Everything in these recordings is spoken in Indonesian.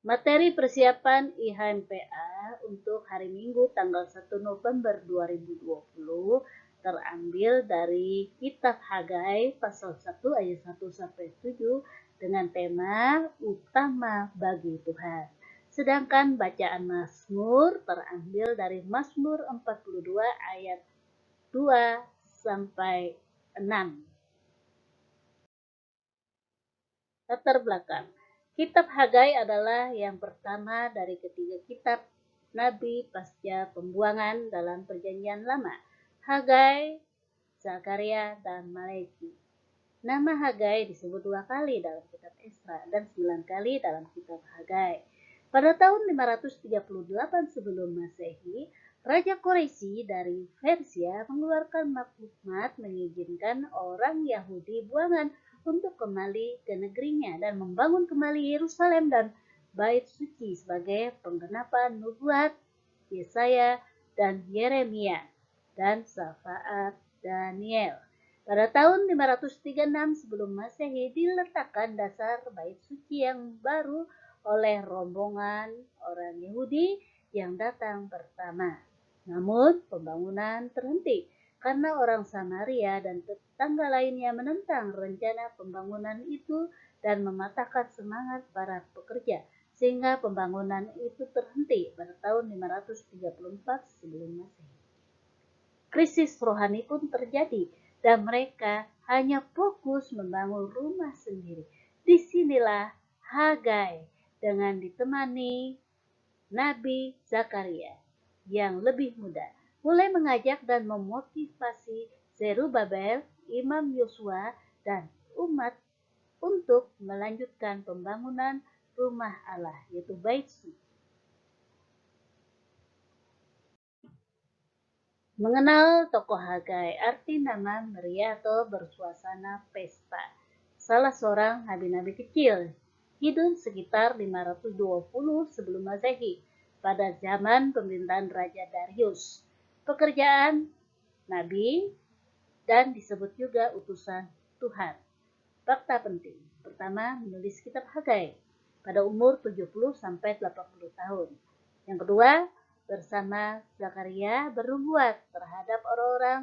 Materi persiapan IHMPA untuk hari Minggu tanggal 1 November 2020 terambil dari Kitab Hagai pasal 1 ayat 1 sampai 7 dengan tema utama bagi Tuhan. Sedangkan bacaan Mazmur terambil dari Mazmur 42 ayat 2 sampai 6. Latar belakang. Kitab Hagai adalah yang pertama dari ketiga kitab Nabi pasca pembuangan dalam Perjanjian Lama. Hagai, Zakaria, dan Maleki. Nama Hagai disebut 2 kali dalam kitab Esra dan 9 kali dalam kitab Hagai. Pada tahun 538 sebelum Masehi, Raja Quraisy dari Persia mengeluarkan maklumat mengizinkan orang Yahudi buangan untuk kembali ke negerinya dan membangun kembali Yerusalem dan Bait Suci sebagai penggenapan nubuat Yesaya dan Yeremia dan syafaat Daniel. Pada tahun 536 sebelum Masehi diletakkan dasar Bait Suci yang baru oleh rombongan orang Yahudi yang datang pertama. Namun pembangunan terhenti karena orang Samaria dan tetangga lainnya menentang rencana pembangunan itu dan mematahkan semangat para pekerja, sehingga pembangunan itu terhenti pada tahun 534 sebelum Masehi. Krisis rohani pun terjadi dan mereka hanya fokus membangun rumah sendiri. Disinilah Hagai dengan ditemani Nabi Zakaria yang lebih muda mulai mengajak dan memotivasi Zerubabel, Imam Yosua, dan umat untuk melanjutkan pembangunan rumah Allah, yaitu Bait Suci. Mengenal tokoh Hagai, arti nama meriah atau bersuasana pesta. Salah seorang nabi-nabi kecil, hidup sekitar 520 sebelum Masehi pada zaman pemerintahan Raja Darius. Pekerjaan nabi dan disebut juga utusan Tuhan. Fakta penting. Pertama, menulis kitab Hagai pada umur 70 sampai 80 tahun. Yang kedua, bersama Zakaria bernubuat terhadap orang-orang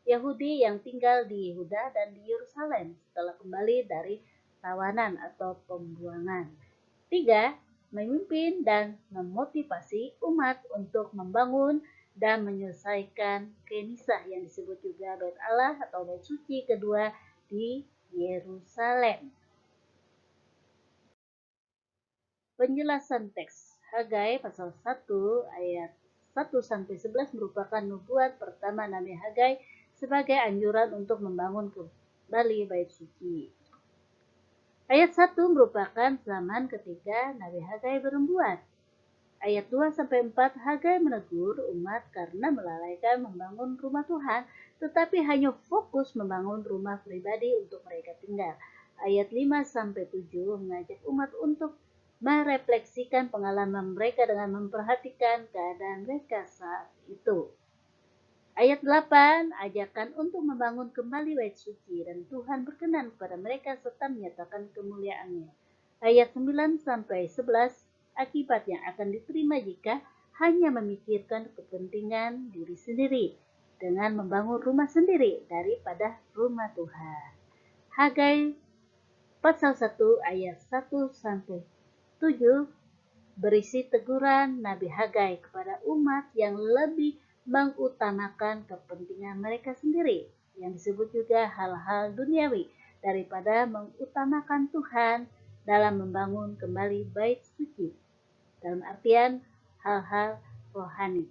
Yahudi yang tinggal di Yehuda dan di Yerusalem setelah kembali dari tawanan atau pembuangan. Tiga, memimpin dan memotivasi umat untuk membangun dan menyelesaikan kenisah yang disebut juga Bait Allah atau Bait Suci kedua di Yerusalem. Penjelasan teks. Hagai pasal 1 ayat 1 sampai 11 merupakan nubuat pertama Nabi Hagai sebagai anjuran untuk membangun kembali Bait Suci. Ayat 1 merupakan zaman ketika Nabi Hagai bernubuat. Ayat 2 sampai 4 Hagai menegur umat karena melalaikan membangun rumah Tuhan, tetapi hanya fokus membangun rumah pribadi untuk mereka tinggal. Ayat 5 sampai 7 mengajak umat untuk merefleksikan pengalaman mereka dengan memperhatikan keadaan mereka saat itu. Ayat 8, ajakan untuk membangun kembali Bait Suci dan Tuhan berkenan kepada mereka serta menyatakan kemuliaannya. Ayat 9 sampai 11, akibat yang akan diterima jika hanya memikirkan kepentingan diri sendiri dengan membangun rumah sendiri daripada rumah Tuhan. Hagai pasal 1 ayat 1 sampai 7 berisi teguran Nabi Hagai kepada umat yang lebih mengutamakan kepentingan mereka sendiri, yang disebut juga hal-hal duniawi, daripada mengutamakan Tuhan dalam membangun kembali Bait Suci, dalam artian hal-hal rohani.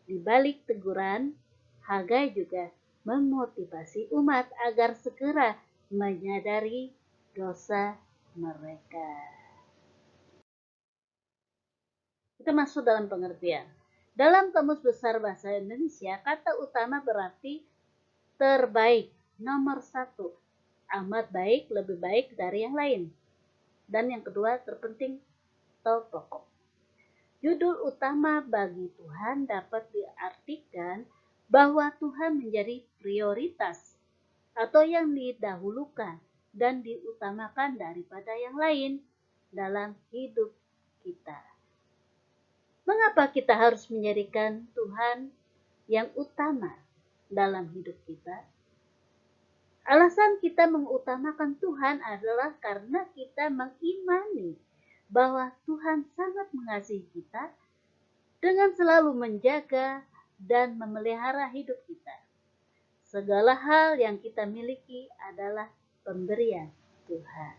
Di balik teguran, Hagai juga memotivasi umat agar segera menyadari dosa mereka. Kita masuk dalam pengertian. Dalam Kamus Besar Bahasa Indonesia, kata utama berarti terbaik, nomor 1, amat baik, lebih baik dari yang lain. Dan yang kedua, terpenting atau pokok. Judul utama bagi Tuhan dapat diartikan bahwa Tuhan menjadi prioritas atau yang didahulukan dan diutamakan daripada yang lain dalam hidup kita. Mengapa kita harus menjadikan Tuhan yang utama dalam hidup kita? Alasan kita mengutamakan Tuhan adalah karena kita mengimani bahwa Tuhan sangat mengasihi kita dengan selalu menjaga dan memelihara hidup kita. Segala hal yang kita miliki adalah pemberian Tuhan.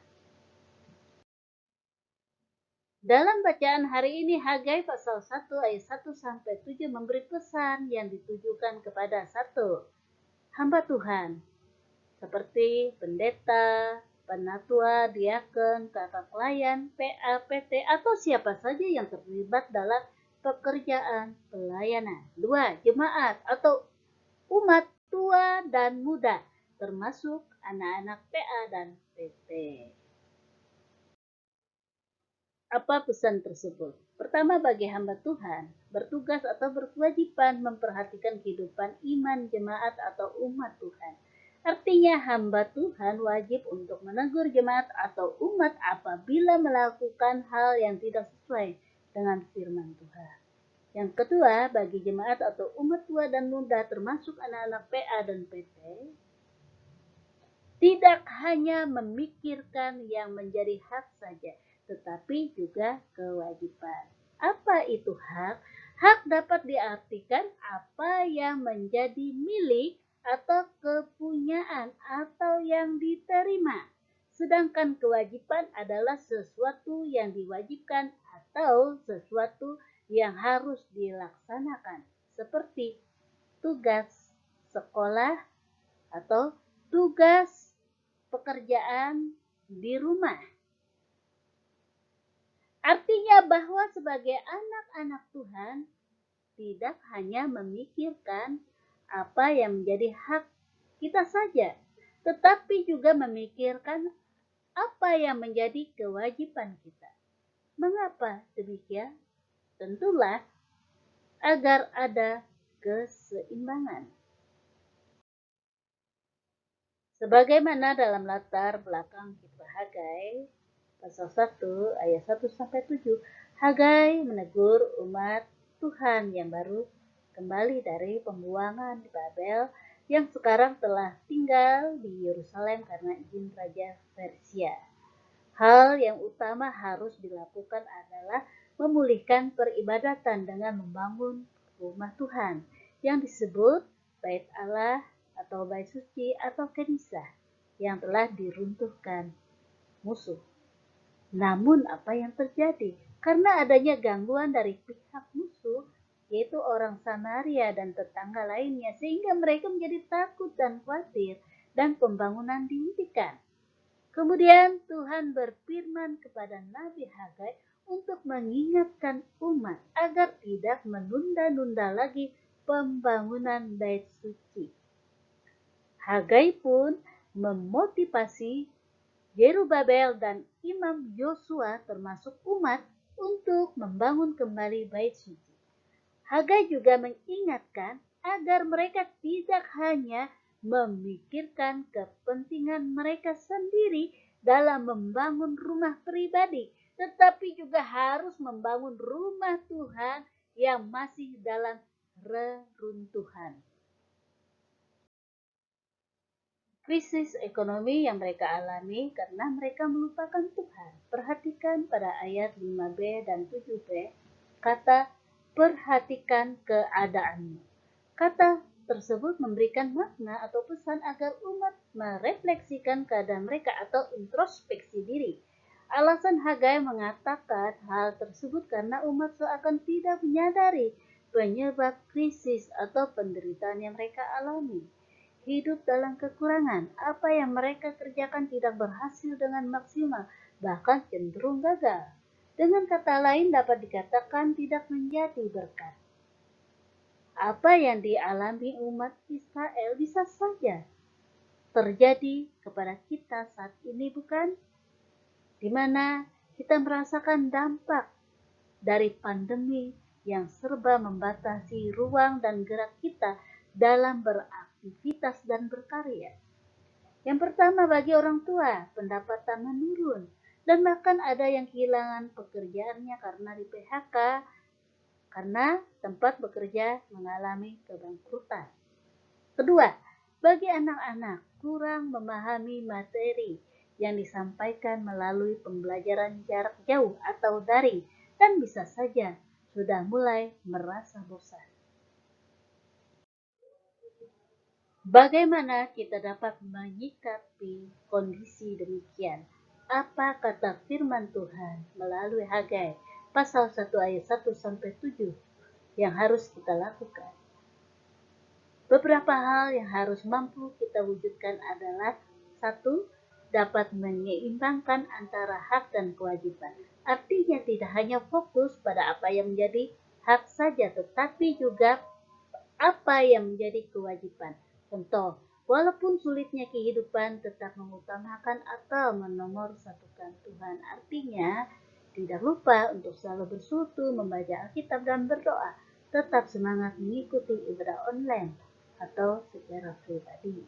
Dalam bacaan hari ini Hagai pasal 1 ayat 1 sampai 7 memberi pesan yang ditujukan kepada satu hamba Tuhan seperti pendeta, penatua, diaken, kakak pelayan, PA, PT, atau siapa saja yang terlibat dalam pekerjaan pelayanan. 2. Jemaat atau umat tua dan muda, termasuk anak-anak PA dan PT. Apa pesan tersebut? Pertama, bagi hamba Tuhan, bertugas atau berkewajiban memperhatikan kehidupan iman jemaat atau umat Tuhan. Artinya hamba Tuhan wajib untuk menegur jemaat atau umat apabila melakukan hal yang tidak sesuai dengan firman Tuhan. Yang kedua, bagi jemaat atau umat tua dan muda termasuk anak-anak PA dan PT, tidak hanya memikirkan yang menjadi hak saja, tetapi juga kewajiban. Apa itu hak? Hak dapat diartikan apa yang menjadi milik atau kepunyaan atau yang diterima. Sedangkan kewajiban adalah sesuatu yang diwajibkan atau sesuatu yang harus dilaksanakan. Seperti tugas sekolah atau tugas pekerjaan di rumah. Artinya bahwa sebagai anak-anak Tuhan tidak hanya memikirkan apa yang menjadi hak kita saja, tetapi juga memikirkan apa yang menjadi kewajiban kita. Mengapa demikian? Tentulah agar ada keseimbangan. Sebagaimana dalam latar belakang kitab Hagai, pasal 1 ayat 1 sampai 7, Hagai menegur umat Tuhan yang baru kembali dari pembuangan di Babel yang sekarang telah tinggal di Yerusalem karena izin Raja Persia. Hal yang utama harus dilakukan adalah memulihkan peribadatan dengan membangun rumah Tuhan yang disebut Bait Allah atau Bait Suci atau Kenisah yang telah diruntuhkan musuh. Namun apa yang terjadi? Karena adanya gangguan dari pihak musuh, yaitu orang Samaria dan tetangga lainnya, sehingga mereka menjadi takut dan khawatir dan pembangunan dihentikan. Kemudian Tuhan berfirman kepada Nabi Hagai untuk mengingatkan umat agar tidak menunda-nunda lagi pembangunan Bait Suci. Hagai pun memotivasi Zerubabel dan Imam Yosua termasuk umat untuk membangun kembali Bait Suci. Hagai juga mengingatkan agar mereka tidak hanya memikirkan kepentingan mereka sendiri dalam membangun rumah pribadi, tetapi juga harus membangun rumah Tuhan yang masih dalam reruntuhan. Krisis ekonomi yang mereka alami karena mereka melupakan Tuhan. Perhatikan pada ayat 5b dan 7b, kata perhatikan keadaanmu. Kata tersebut memberikan makna atau pesan agar umat merefleksikan keadaan mereka atau introspeksi diri. Alasan Hagai mengatakan hal tersebut karena umat seakan tidak menyadari penyebab krisis atau penderitaan yang mereka alami. Hidup dalam kekurangan, apa yang mereka kerjakan tidak berhasil dengan maksimal, bahkan cenderung gagal. Dengan kata lain dapat dikatakan tidak menjadi berkat. Apa yang dialami umat Israel bisa saja terjadi kepada kita saat ini, bukan? Di mana kita merasakan dampak dari pandemi yang serba membatasi ruang dan gerak kita dalam beraktivitas dan berkarya. Yang pertama, bagi orang tua, pendapatan menurun Dan bahkan ada yang kehilangan pekerjaannya karena di PHK, karena tempat bekerja mengalami kebangkrutan. Kedua, bagi anak-anak kurang memahami materi yang disampaikan melalui pembelajaran jarak jauh atau daring dan bisa saja sudah mulai merasa bosan. Bagaimana kita dapat menyikapi kondisi demikian? Apa kata firman Tuhan melalui Hagai pasal 1 ayat 1 sampai 7 yang harus kita lakukan? Beberapa hal yang harus mampu kita wujudkan adalah: satu, dapat menyeimbangkan antara hak dan kewajiban. Artinya tidak hanya fokus pada apa yang menjadi hak saja, tetapi juga apa yang menjadi kewajiban. Contoh, walaupun sulitnya kehidupan, tetap mengutamakan atau menomorsatukan Tuhan. Artinya, tidak lupa untuk selalu bersekutu, membaca Alkitab dan berdoa. Tetap semangat mengikuti ibadah online atau secara pribadi.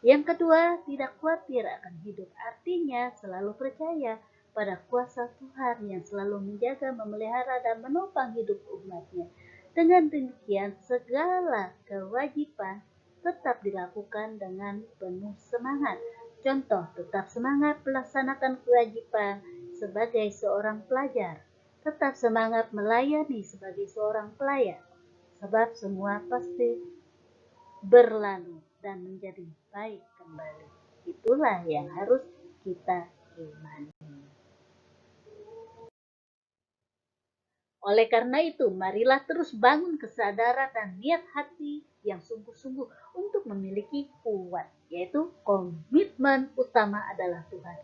Yang kedua, tidak khawatir akan hidup. Artinya, selalu percaya pada kuasa Tuhan yang selalu menjaga, memelihara, dan menopang hidup umatnya. Dengan demikian, segala kewajiban tetap dilakukan dengan penuh semangat. Contoh, tetap semangat melaksanakan kewajiban sebagai seorang pelajar. Tetap semangat melayani sebagai seorang pelayan. Sebab semua pasti berlalu dan menjadi baik kembali. Itulah yang harus kita imani. Oleh karena itu, marilah terus bangun kesadaran dan niat hati yang sungguh-sungguh untuk memiliki kuat, yaitu komitmen utama adalah Tuhan.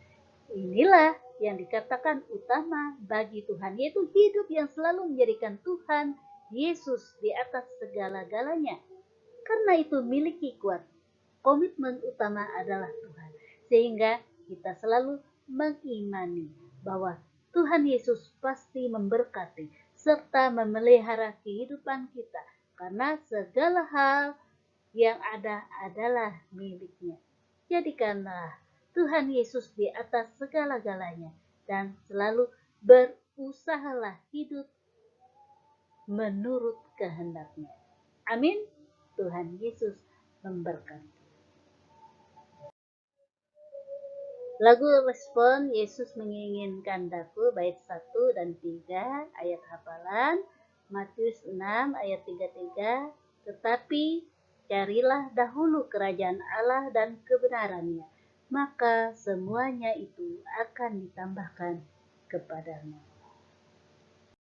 Inilah yang dikatakan utama bagi Tuhan, yaitu hidup yang selalu menjadikan Tuhan Yesus di atas segala-galanya. Karena itu miliki kuat, komitmen utama adalah Tuhan. Sehingga kita selalu mengimani bahwa Tuhan Yesus pasti memberkati serta memelihara kehidupan kita. Karena segala hal yang ada adalah miliknya. Jadikanlah Tuhan Yesus di atas segala-galanya dan selalu berusahalah hidup menurut kehendaknya. Amin. Tuhan Yesus memberkati. Lagu respon Yesus menginginkan daku, bait 1 dan 3 ayat hafalan, Matius 6 ayat 33, tetapi carilah dahulu kerajaan Allah dan kebenarannya, maka semuanya itu akan ditambahkan kepadamu.